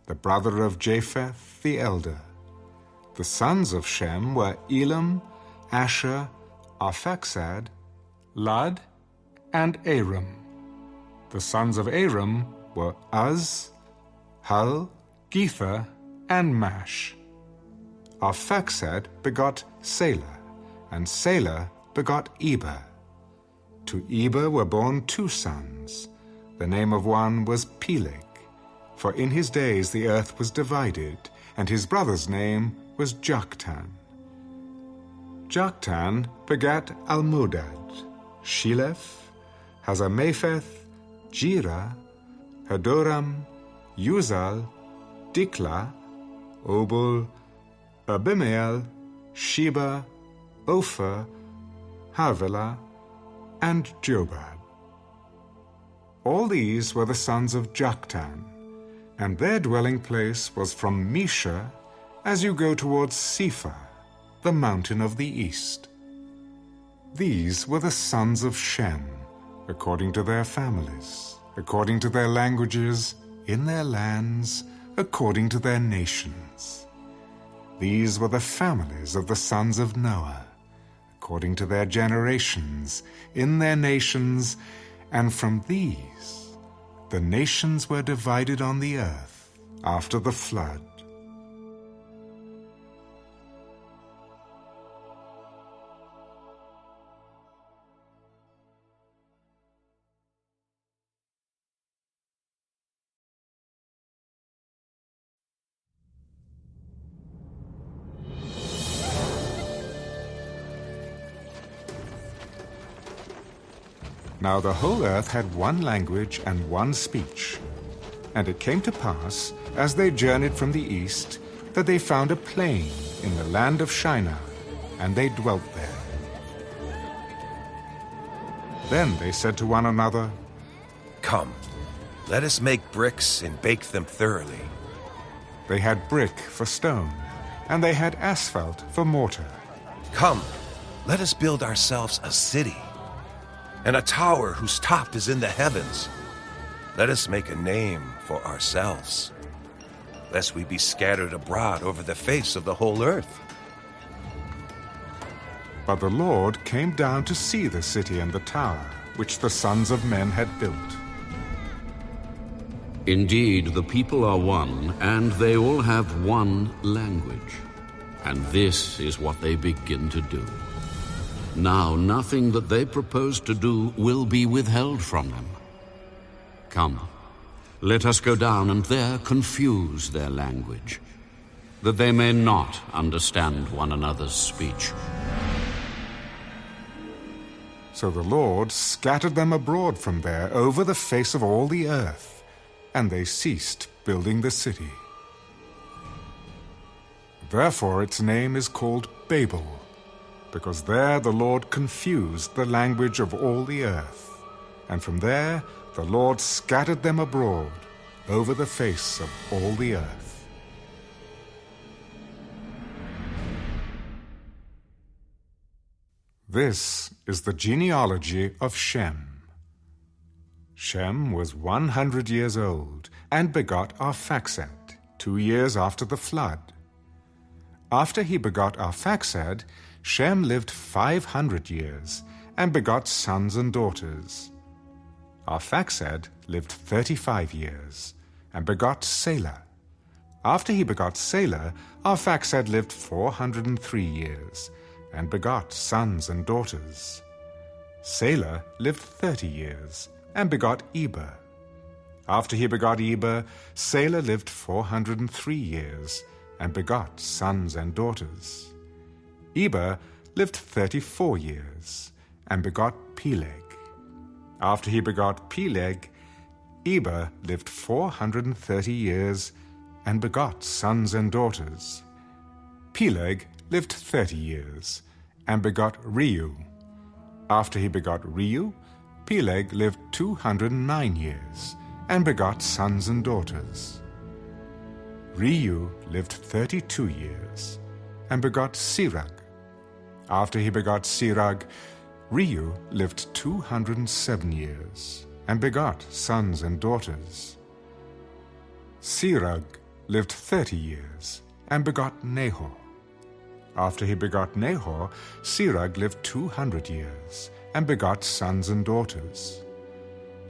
the brother of Japheth the elder. The sons of Shem were Elam, Asher, Arphaxad, Lud, and Aram. The sons of Aram were Uz, Hul, Gether, and Mash. Arphaxad begot Salah, and Salah begot Eber. To Eber were born 2 sons. The name of one was Peleg, for in his days the earth was divided, and his brother's name was Joktan. Joktan begat Almodad, Sheleph, Hazarmaveth, Jerah, Hadoram, Uzal, Diklah, Obal, Abimael, Sheba, Ophir, Havilah, and Jobab. All these were the sons of Joktan, and their dwelling place was from Mesha as you go towards Sephar, the mountain of the east. These were the sons of Shem, according to their families, according to their languages, in their lands, according to their nations. These were the families of the sons of Noah, according to their generations, in their nations, and from these the nations were divided on the earth after the flood. Now the whole earth had one language and one speech. And it came to pass, as they journeyed from the east, that they found a plain in the land of Shinar, and they dwelt there. Then they said to one another,
"Come, let us make bricks and bake them thoroughly."
They had brick for stone, and they had asphalt for mortar.
"Come, let us build ourselves a city, and a tower whose top is in the heavens. Let us make a name for ourselves, lest we be scattered abroad over the face of the whole earth."
But the Lord came down to see the city and the tower, which the sons of men had built.
Indeed, the people are one, and they all have one language. And this is what they begin to do. Now nothing that they propose to do will be withheld from them. Come, let us go down and there confuse their language, that they may not understand one another's speech.
So the Lord scattered them abroad from there over the face of all the earth, and they ceased building the city. Therefore its name is called Babel, because there the Lord confused the language of all the earth, and from there the Lord scattered them abroad over the face of all the earth. This is the genealogy of Shem. Shem was 100 years old, and begot Arphaxad 2 years after the flood. After he begot Arphaxad, Shem lived 500 years, and begot sons and daughters. Arphaxad lived 35 years, and begot Salah. After he begot Salah, Arphaxad lived 403 years, and begot sons and daughters. Salah lived 30 years, and begot Eber. After he begot Eber, Salah lived 403 years, and begot sons and daughters. Eber lived 34 years, and begot Peleg. After he begot Peleg, Eber lived 430 years, and begot sons and daughters. Peleg lived 30 years, and begot Reu. After he begot Reu, Peleg lived 209 years, and begot sons and daughters. Reu lived 32 years, and begot Sirach. After he begot Sirach, Reu lived 207 years, and begot sons and daughters. Sirach lived 30 years, and begot Nahor. After he begot Nahor, Sirach lived 200 years, and begot sons and daughters.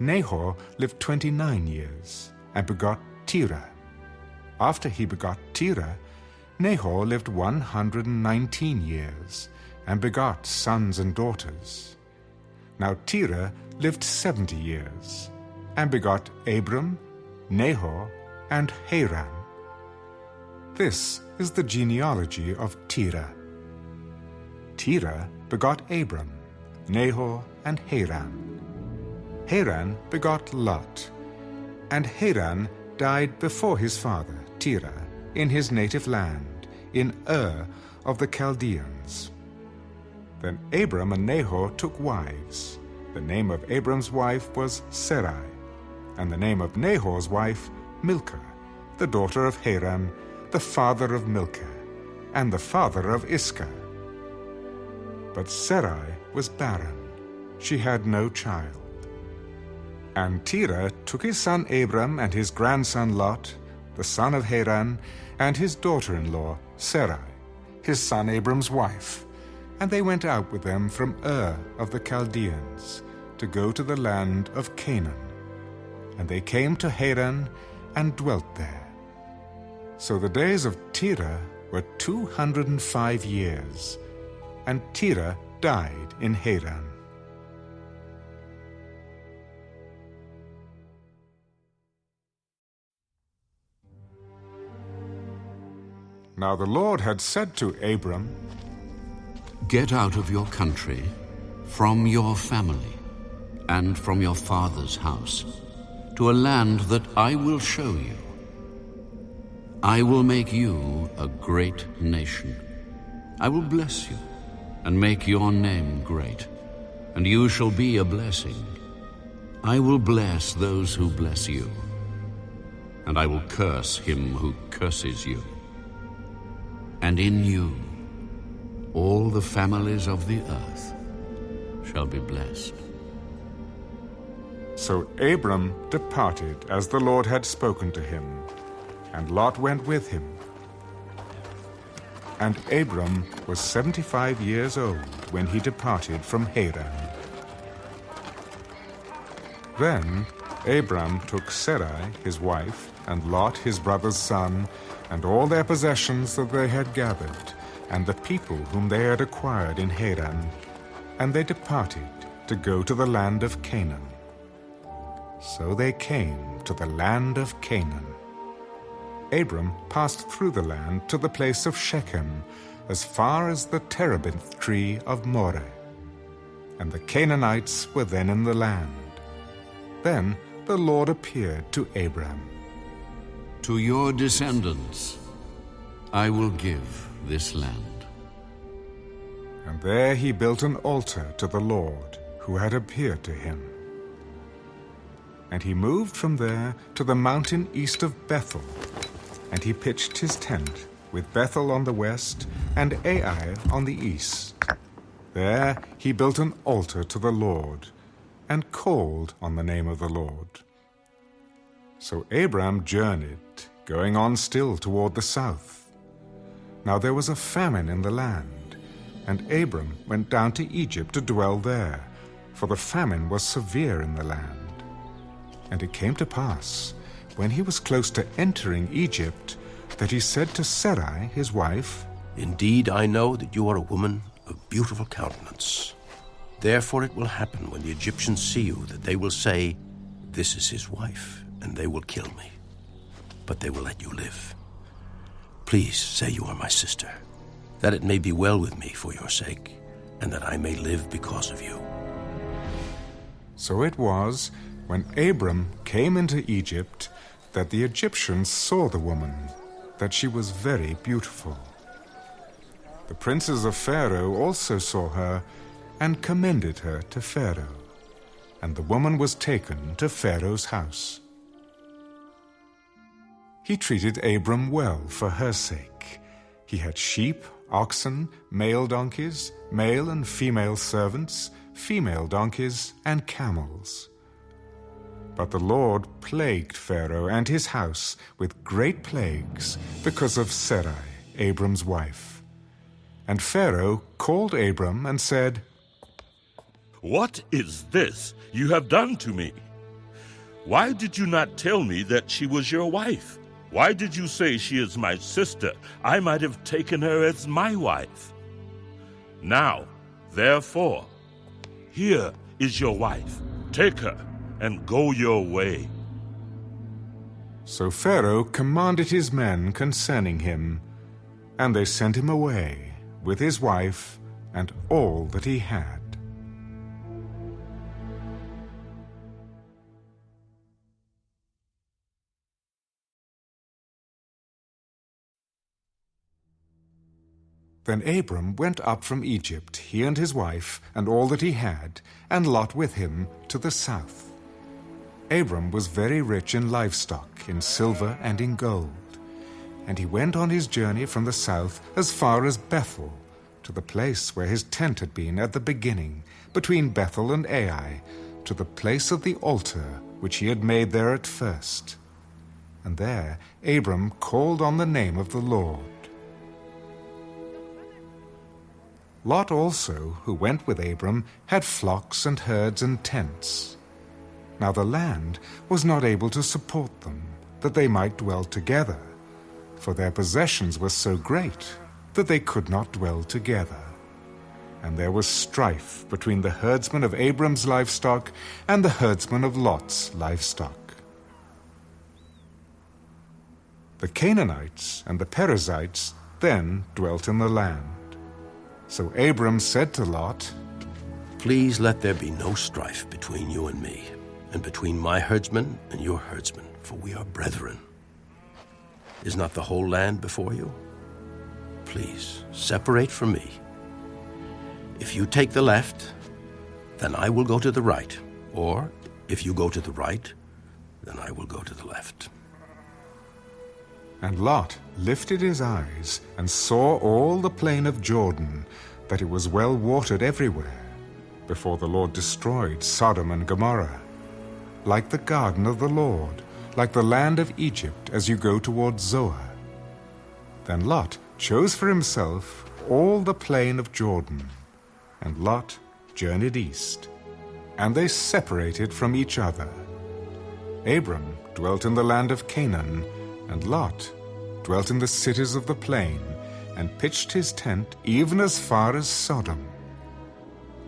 Nahor lived 29 years, and begot Terah. After he begot Terah, Nahor lived 119 years, and begot sons and daughters. Now Terah lived 70 years, and begot Abram, Nahor, and Haran. This is the genealogy of Terah. Terah begot Abram, Nahor, and Haran. Haran begot Lot, and Haran died before his father, Terah, in his native land, in Ur of the Chaldeans. Then Abram and Nahor took wives. The name of Abram's wife was Sarai, and the name of Nahor's wife, Milcah, the daughter of Haran, the father of Milcah, and the father of Iscah. But Sarai was barren. She had no child. And Terah took his son Abram and his grandson Lot, the son of Haran, and his daughter-in-law, Sarai, his son Abram's wife, and they went out with them from Ur of the Chaldeans to go to the land of Canaan. And they came to Haran and dwelt there. So the days of Terah were 205 years, and Terah died in Haran. Now the Lord had said to Abram,
"Get out of your country, from your family, and from your father's house, to a land that I will show you. I will make you a great nation. I will bless you and make your name great, and you shall be a blessing. I will bless those who bless you, and I will curse him who curses you. And in you all the families of the earth shall be blessed."
So Abram departed as the Lord had spoken to him, and Lot went with him. And Abram was 75 years old when he departed from Haran. Then Abram took Sarai his wife, and Lot his brother's son, and all their possessions that they had gathered, and the people whom they had acquired in Haran, and they departed to go to the land of Canaan. So they came to the land of Canaan. Abram passed through the land to the place of Shechem, as far as the terebinth tree of Moreh. And the Canaanites were then in the land. Then the Lord appeared to Abram.
"To your descendants I will give this land."
And there he built an altar to the Lord, who had appeared to him. And he moved from there to the mountain east of Bethel, and he pitched his tent, with Bethel on the west and Ai on the east. There he built an altar to the Lord, and called on the name of the Lord. So Abram journeyed, going on still toward the south. Now there was a famine in the land, and Abram went down to Egypt to dwell there, for the famine was severe in the land. And it came to pass, when he was close to entering Egypt, that he said to Sarai his wife,
"Indeed, I know that you are a woman of beautiful countenance. Therefore it will happen when the Egyptians see you that they will say, 'This is his wife,' and they will kill me, but they will let you live. Please say you are my sister, that it may be well with me for your sake, and that I may live because of you."
So it was, when Abram came into Egypt, that the Egyptians saw the woman, that she was very beautiful. The princes of Pharaoh also saw her and commended her to Pharaoh, and the woman was taken to Pharaoh's house. He treated Abram well for her sake. He had sheep, oxen, male donkeys, male and female servants, female donkeys, and camels. But the Lord plagued Pharaoh and his house with great plagues because of Sarai, Abram's wife. And Pharaoh called Abram and said,
"What is this you have done to me? Why did you not tell me that she was your wife? Why did you say she is my sister? I might have taken her as my wife. Now, therefore, here is your wife. Take her and go your way."
So Pharaoh commanded his men concerning him, and they sent him away with his wife and all that he had. Then Abram went up from Egypt, he and his wife, and all that he had, and Lot with him, to the south. Abram was very rich in livestock, in silver and in gold. And he went on his journey from the south as far as Bethel, to the place where his tent had been at the beginning, between Bethel and Ai, to the place of the altar which he had made there at first. And there Abram called on the name of the Lord. Lot also, who went with Abram, had flocks and herds and tents. Now the land was not able to support them, that they might dwell together, for their possessions were so great that they could not dwell together. And there was strife between the herdsmen of Abram's livestock and the herdsmen of Lot's livestock. The Canaanites and the Perizzites then dwelt in the land. So Abram said to Lot,
"Please let there be no strife between you and me, and between my herdsmen and your herdsmen, for we are brethren. Is not the whole land before you? Please, separate from me. If you take the left, then I will go to the right, or if you go to the right, then I will go to the left."
And Lot lifted his eyes and saw all the plain of Jordan, that it was well watered everywhere, before the Lord destroyed Sodom and Gomorrah, like the garden of the Lord, like the land of Egypt as you go toward Zoar. Then Lot chose for himself all the plain of Jordan, and Lot journeyed east, and they separated from each other. Abram dwelt in the land of Canaan, and Lot dwelt in the cities of the plain, and pitched his tent even as far as Sodom.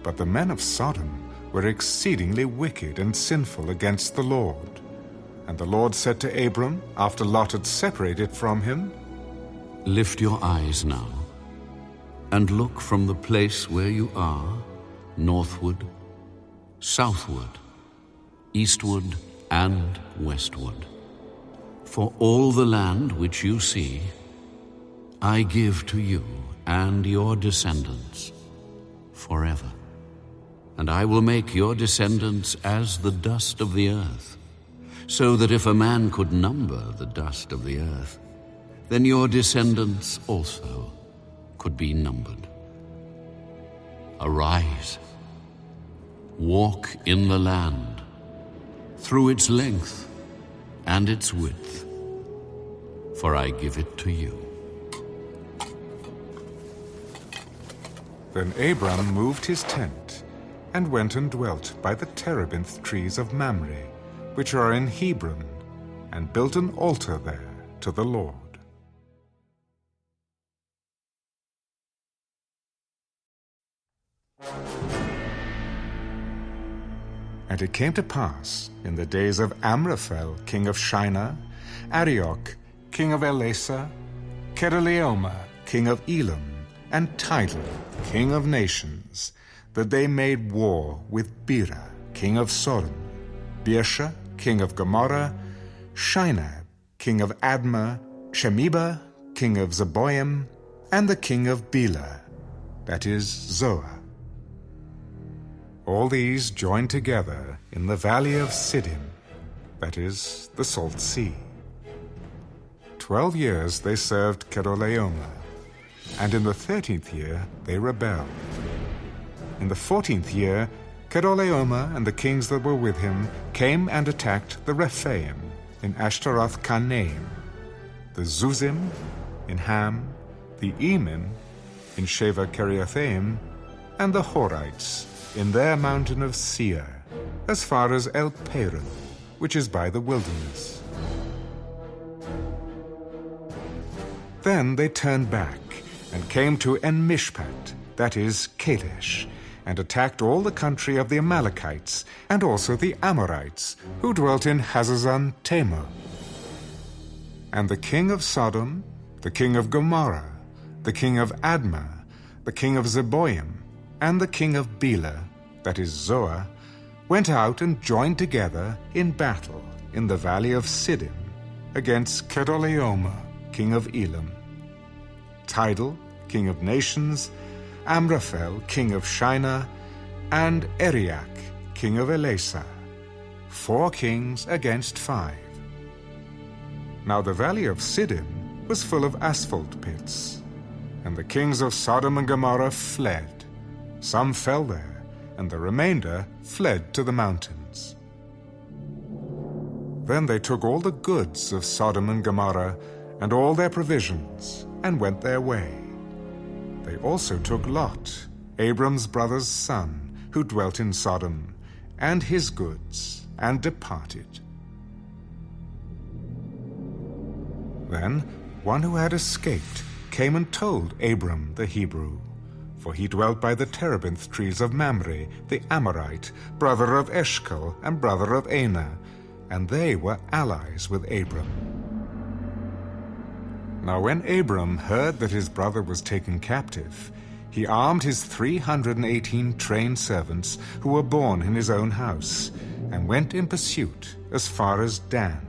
But the men of Sodom were exceedingly wicked and sinful against the Lord. And the Lord said to Abram, after Lot had separated from him,
"Lift your eyes now, and look from the place where you are, northward, southward, eastward, and westward. For all the land which you see, I give to you and your descendants forever. And I will make your descendants as the dust of the earth, so that if a man could number the dust of the earth, then your descendants also could be numbered. Arise, walk in the land, through its length and its width, for I give it to you."
Then Abram moved his tent, and went and dwelt by the terebinth trees of Mamre, which are in Hebron, and built an altar there to the Lord. And it came to pass, in the days of Amraphel, king of Shinar, Arioch, king of Elasa, Kedorlaomer, king of Elam, and Tidal, king of nations, that they made war with Bera, king of Sodom, Birsha, king of Gomorrah, Shinab, king of Admah, Shemeba, king of Zeboim, and the king of Bela, that is, Zoar. All these joined together in the valley of Siddim, that is, the Salt Sea. 12 years they served Kedorlaomer, and in the 13th year they rebelled. In the 14th year, Kedorlaomer and the kings that were with him came and attacked the Rephaim in Ashtaroth Karnaim, the Zuzim in Ham, the Emim in Sheva Kiriathaim, and the Horites in their mountain of Seir, as far as El Paran, which is by the wilderness. Then they turned back and came to En-Mishpat, that is, Kadesh, and attacked all the country of the Amalekites, and also the Amorites, who dwelt in Hazazon Tamar. And the king of Sodom, the king of Gomorrah, the king of Admah, the king of Zeboim, and the king of Bela, that is Zoar, went out and joined together in battle in the valley of Siddim against Kedorlaomer, king of Elam, Tidal, king of nations, Amraphel, king of Shinar, and Arioch, king of Elasa, 4 kings against 5. Now the valley of Siddim was full of asphalt pits, and the kings of Sodom and Gomorrah fled. Some fell there, and the remainder fled to the mountains. Then they took all the goods of Sodom and Gomorrah and all their provisions, and went their way. They also took Lot, Abram's brother's son, who dwelt in Sodom, and his goods, and departed. Then one who had escaped came and told Abram the Hebrew, for he dwelt by the terebinth trees of Mamre, the Amorite, brother of Eshcol and brother of Aner, and they were allies with Abram. Now when Abram heard that his brother was taken captive, he armed his 318 trained servants who were born in his own house, and went in pursuit as far as Dan.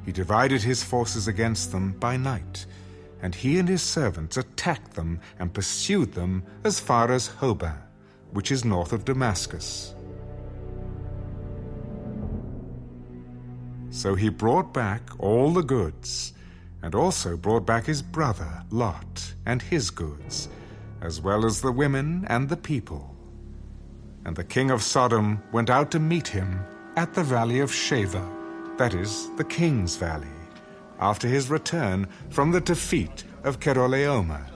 He divided his forces against them by night, and he and his servants attacked them and pursued them as far as Hobah, which is north of Damascus. So he brought back all the goods, and also brought back his brother Lot and his goods, as well as the women and the people. And the king of Sodom went out to meet him at the valley of Sheva, that is, the king's valley, after his return from the defeat of Kedorlaomer,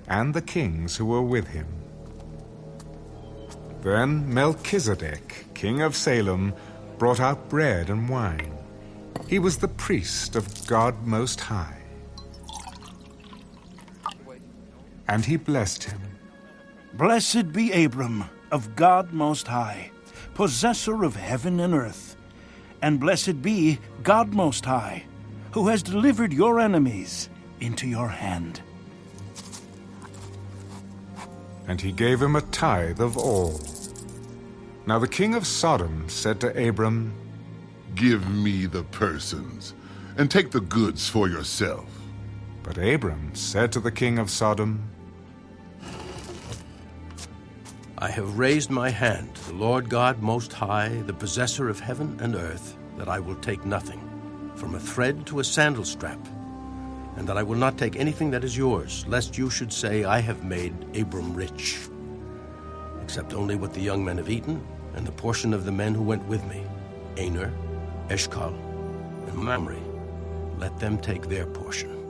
and the kings who were with him. Then Melchizedek, king of Salem, brought out bread and wine. He was the priest of God Most High. And he blessed him.
Blessed be Abram of God Most High, possessor of heaven and earth. And blessed be God Most High, who has delivered your enemies into your hand.
And he gave him a tithe of all. Now the king of Sodom said to Abram,
Give me the persons, and take the goods for yourself.
But Abram said to the king of Sodom,
I have raised my hand to the Lord God Most High, the possessor of heaven and earth, that I will take nothing, from a thread to a sandal strap, and that I will not take anything that is yours, lest you should say, I have made Abram rich, except only what the young men have eaten, and the portion of the men who went with me, Aner, Eshcol, and Mamre. Let them take their portion.